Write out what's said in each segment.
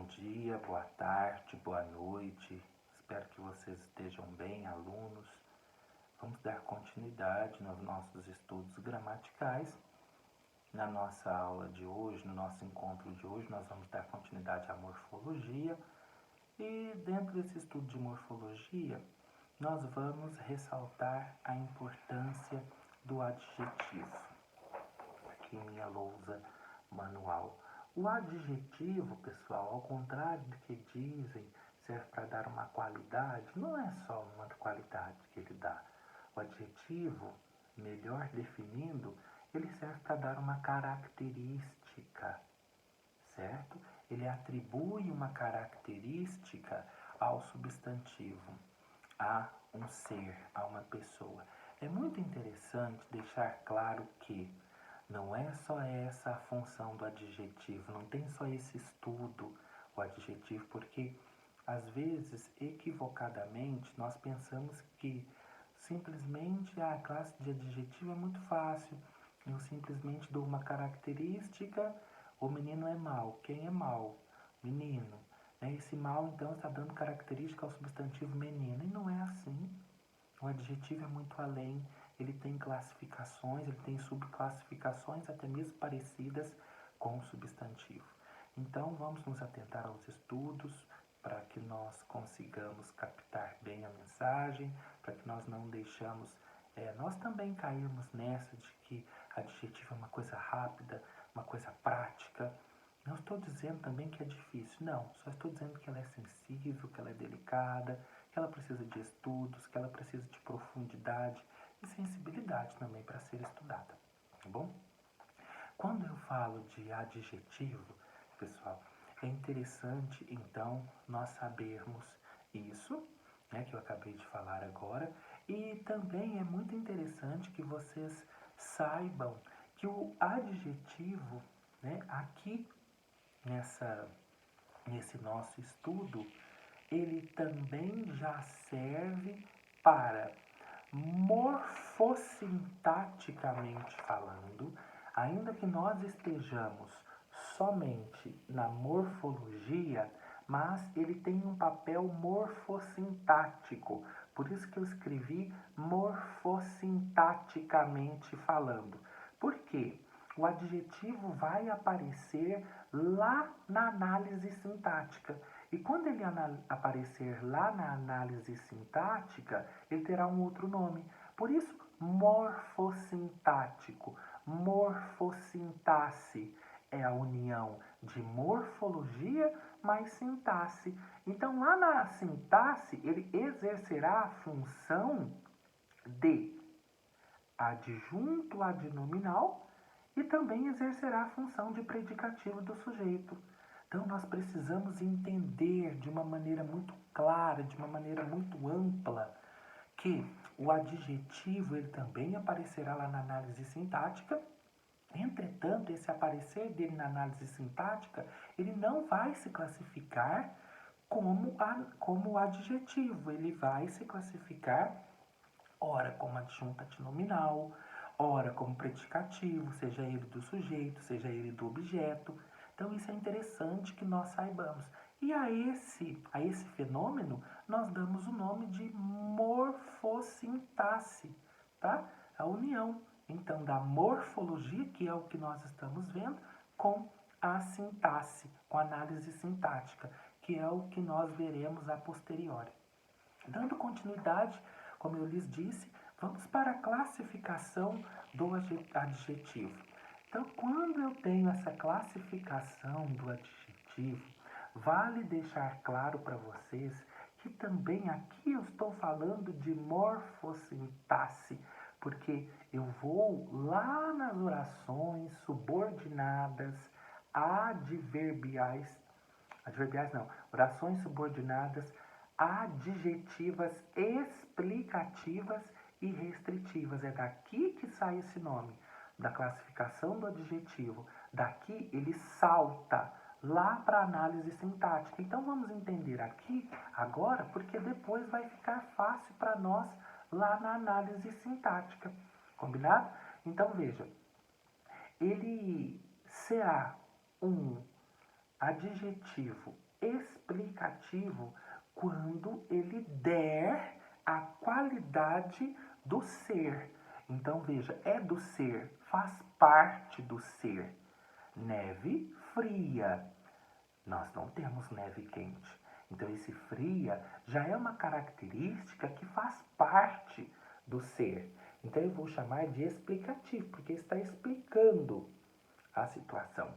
dia, boa tarde, boa noite. Espero que vocês estejam bem, alunos. Vamos dar continuidade nos nossos estudos gramaticais. Na nossa aula de hoje, no nosso encontro de hoje, nós vamos dar continuidade à morfologia. E dentro desse estudo de morfologia, nós vamos ressaltar a importância do adjetivo. Aqui em minha lousa manual. O adjetivo, pessoal, ao contrário do que dizem, serve para dar uma qualidade, não é só uma qualidade que ele dá. O adjetivo, melhor definindo, ele serve para dar uma característica, certo? Ele atribui uma característica ao substantivo, a um ser, a uma pessoa. É muito interessante deixar claro que não é só essa a função do adjetivo, não tem só esse estudo, o adjetivo, porque às vezes, equivocadamente, nós pensamos que simplesmente a classe de adjetivo é muito fácil. Eu simplesmente dou uma característica, o menino é mau. Quem é mau? Menino. Esse mau, então, está dando característica ao substantivo menino. E não é assim. O adjetivo é muito além. Ele tem classificações, ele tem subclassificações até mesmo parecidas com o substantivo. Então, vamos nos atentar aos estudos para que nós consigamos captar bem a mensagem, para que nós não deixamos nós também cairmos nessa de que adjetivo é uma coisa rápida, uma coisa prática. Não estou dizendo também que é difícil, não. Só estou dizendo que ela é sensível, que ela é delicada, que ela precisa de estudos, que ela precisa de profundidade e sensibilidade também para ser estudada, tá bom? Quando eu falo de adjetivo, pessoal, é interessante então nós sabermos isso, que eu acabei de falar agora, e também é muito interessante que vocês saibam que o adjetivo, aqui nesse nosso estudo, ele também já serve para, morfossintaticamente falando, ainda que nós estejamos somente na morfologia, mas ele tem um papel morfossintático. Por isso que eu escrevi morfossintaticamente falando. Por quê? O adjetivo vai aparecer lá na análise sintática. E quando ele aparecer lá na análise sintática, ele terá um outro nome. Por isso, morfossintático. Morfossintaxe é a união de morfologia mais sintaxe. Então, lá na sintaxe, ele exercerá a função de adjunto adnominal e também exercerá a função de predicativo do sujeito. Então, nós precisamos entender de uma maneira muito clara, de uma maneira muito ampla, que o adjetivo ele também aparecerá lá na análise sintática. Entretanto, esse aparecer dele na análise sintática, ele não vai se classificar como adjetivo. Ele vai se classificar, ora como adjunto adnominal, ora como predicativo, seja ele do sujeito, seja ele do objeto. Então, isso é interessante que nós saibamos. E a esse fenômeno, nós damos o nome de morfossintaxe, tá? A união, então, da morfologia, que é o que nós estamos vendo, com a sintaxe, com a análise sintática, que é o que nós veremos a posteriori. Dando continuidade, como eu lhes disse, vamos para a classificação do adjetivo. Então, quando eu tenho essa classificação do adjetivo, vale deixar claro para vocês que também aqui eu estou falando de morfossintaxe, porque eu vou lá nas orações subordinadas orações subordinadas adjetivas explicativas e restritivas. É daqui que sai esse nome, da classificação do adjetivo. Daqui ele salta lá para a análise sintática. Então vamos entender aqui agora, porque depois vai ficar fácil para nós lá na análise sintática. Combinado? Então veja, ele será um adjetivo explicativo quando ele der a qualidade do ser. Então veja, é do ser, faz parte do ser. Neve fria. Nós não temos neve quente. Então esse fria já é uma característica que faz parte do ser. Então eu vou chamar de explicativo, porque está explicando a situação.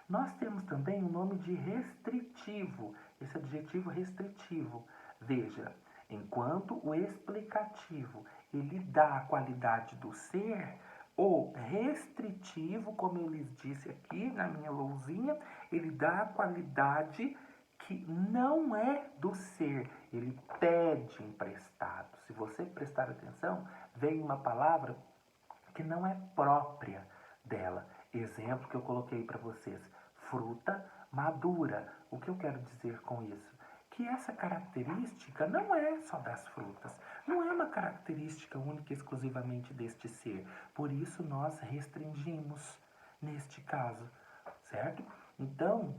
Nós temos também o nome de restritivo, esse adjetivo restritivo. Veja, enquanto o explicativo ele dá a qualidade do ser, o restritivo, como eu lhes disse aqui na minha lousinha, ele dá a qualidade que não é do ser, ele pede emprestado. Se você prestar atenção, vem uma palavra que não é própria dela. Exemplo que eu coloquei para vocês, fruta madura. O que eu quero dizer com isso? Que essa característica não é só das frutas, não é uma característica única e exclusivamente deste ser. Por isso nós restringimos neste caso, certo? Então,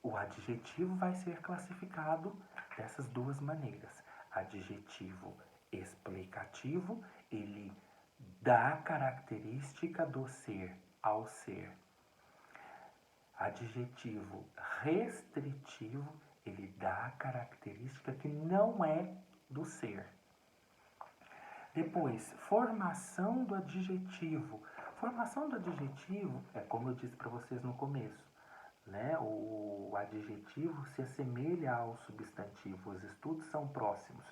o adjetivo vai ser classificado dessas duas maneiras. Adjetivo explicativo, ele dá característica do ser ao ser. Adjetivo restritivo, ele dá a característica que não é do ser. Depois, formação do adjetivo. Formação do adjetivo é como eu disse para vocês no começo, né? O adjetivo se assemelha ao substantivo, os estudos são próximos.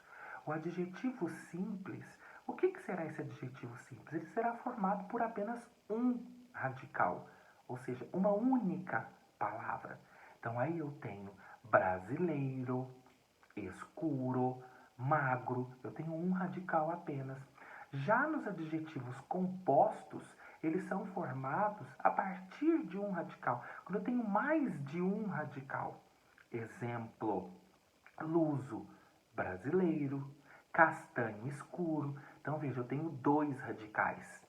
O adjetivo simples, o que será esse adjetivo simples? Ele será formado por apenas um radical, ou seja, uma única palavra. Então aí eu tenho brasileiro, escuro, magro, eu tenho um radical apenas. Já nos adjetivos compostos, eles são formados a partir de um radical. Quando eu tenho mais de um radical, exemplo, luso, brasileiro, castanho escuro. Então veja, eu tenho dois radicais,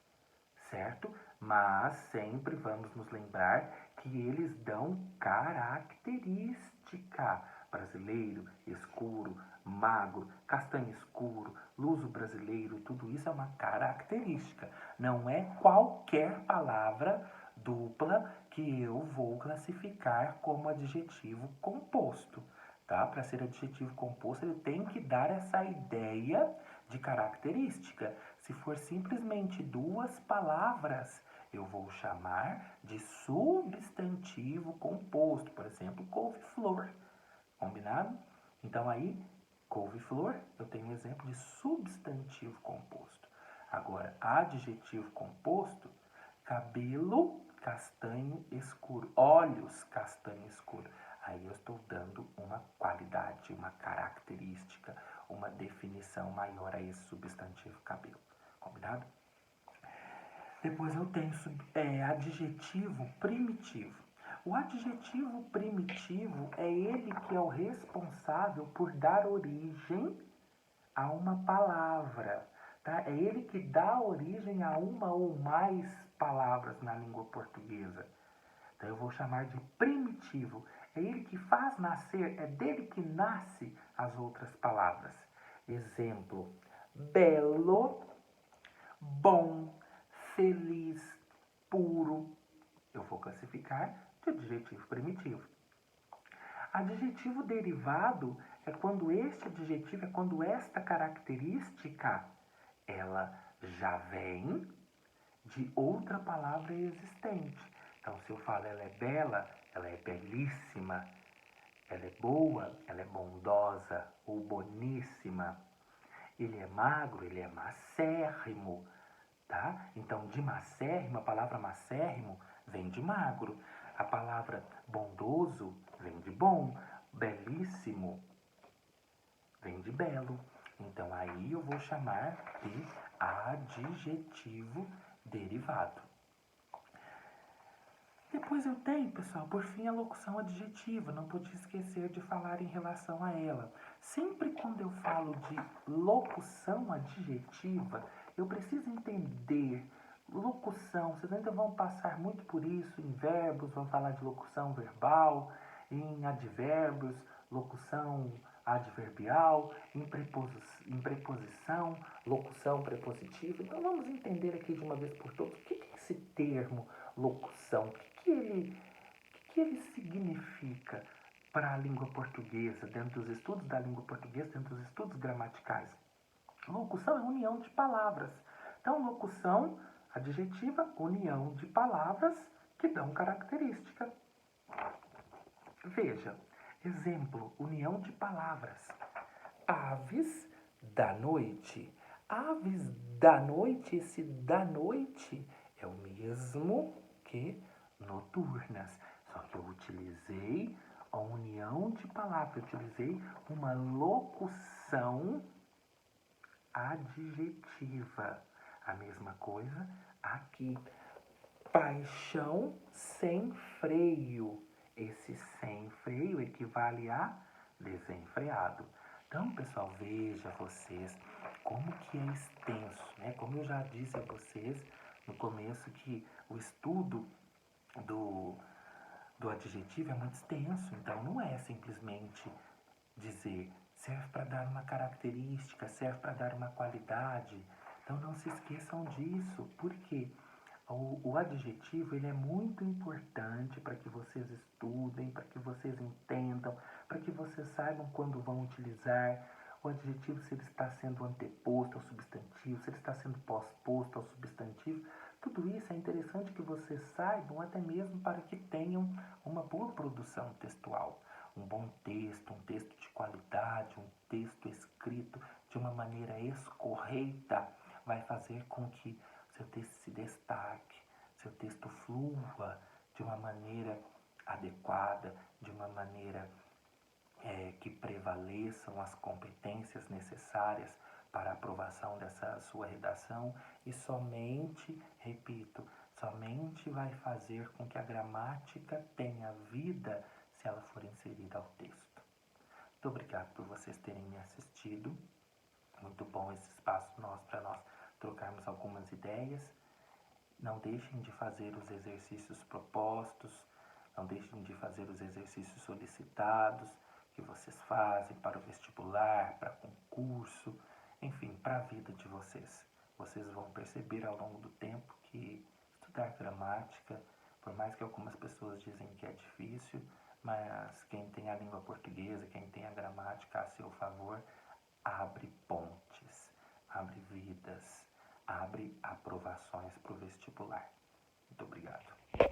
certo? Mas sempre vamos nos lembrar que eles dão característica. Brasileiro, escuro, magro, castanho escuro, luso brasileiro, tudo isso é uma característica. Não é qualquer palavra dupla que eu vou classificar como adjetivo composto. Tá? Para ser adjetivo composto, ele tem que dar essa ideia de característica. Se for simplesmente duas palavras, eu vou chamar de substantivo composto. Por exemplo, couve-flor. Combinado? Então aí, couve-flor, eu tenho um exemplo de substantivo composto. Agora, adjetivo composto, cabelo castanho escuro, olhos castanho escuro. Aí eu estou dando uma qualidade, uma característica, uma definição maior a esse substantivo cabelo. Combinado? Depois eu tenho adjetivo primitivo. O adjetivo primitivo é ele que é o responsável por dar origem a uma palavra. Tá? É ele que dá origem a uma ou mais palavras na língua portuguesa. Então eu vou chamar de primitivo. É ele que faz nascer, é dele que nasce as outras palavras. Exemplo, belo, bom, feliz, puro. Eu vou classificar de adjetivo primitivo. Adjetivo derivado é quando quando esta característica, ela já vem de outra palavra existente. Então, se eu falo ela é bela, ela é belíssima, ela é boa, ela é bondosa ou boníssima. Ele é magro, ele é macérrimo, tá? Então, de macérrimo, a palavra macérrimo vem de magro. A palavra bondoso vem de bom. Belíssimo vem de belo. Então, aí eu vou chamar de adjetivo derivado. Depois eu tenho, pessoal, por fim, a locução adjetiva. Não podia esquecer de falar em relação a ela. Sempre quando eu falo de locução adjetiva, eu preciso entender locução. Vocês ainda vão passar muito por isso em verbos, vão falar de locução verbal. em advérbios, locução adverbial, em preposição, locução prepositiva. Então vamos entender aqui de uma vez por todas o que é esse termo locução, o que ele significa para a língua portuguesa, dentro dos estudos da língua portuguesa, dentro dos estudos gramaticais. Locução é união de palavras. Então, locução, adjetiva, união de palavras que dão característica. Veja, exemplo, união de palavras. Aves da noite. Aves da noite, esse da noite é o mesmo que noturnas. Só que eu utilizei a união de palavras, eu utilizei uma locução adjetiva. A mesma coisa aqui. Paixão sem freio. Esse sem freio equivale a desenfreado. Então, pessoal, veja vocês como que é extenso, né? Como eu já disse a vocês no começo que o estudo do adjetivo é muito extenso. Então, não é simplesmente dizer serve para dar uma característica, serve para dar uma qualidade. Então, não se esqueçam disso. Por quê? O adjetivo ele é muito importante para que vocês estudem, para que vocês entendam, para que vocês saibam quando vão utilizar o adjetivo, se ele está sendo anteposto ao substantivo, se ele está sendo pós-posto ao substantivo. Tudo isso é interessante que vocês saibam, até mesmo para que tenham uma boa produção textual. Um bom texto, um texto de qualidade, um texto escrito de uma maneira escorreita vai fazer com que seu texto se destaque, seu texto flua de uma maneira adequada, de uma maneira que prevaleçam as competências necessárias para a aprovação dessa sua redação e somente, repito, somente vai fazer com que a gramática tenha vida se ela for inserida ao texto. Muito obrigado por vocês terem me assistido. Muito bom esse espaço para nós trocarmos algumas ideias. Não deixem de fazer os exercícios propostos, não deixem de fazer os exercícios solicitados que vocês fazem para o vestibular, para concurso, enfim, para a vida de vocês. Vocês vão perceber ao longo do tempo que estudar gramática, por mais que algumas pessoas dizem que é difícil, mas quem tem a língua portuguesa, quem tem a gramática a seu favor, abre pontes, abre vidas, abre aprovações para o vestibular. Muito obrigado.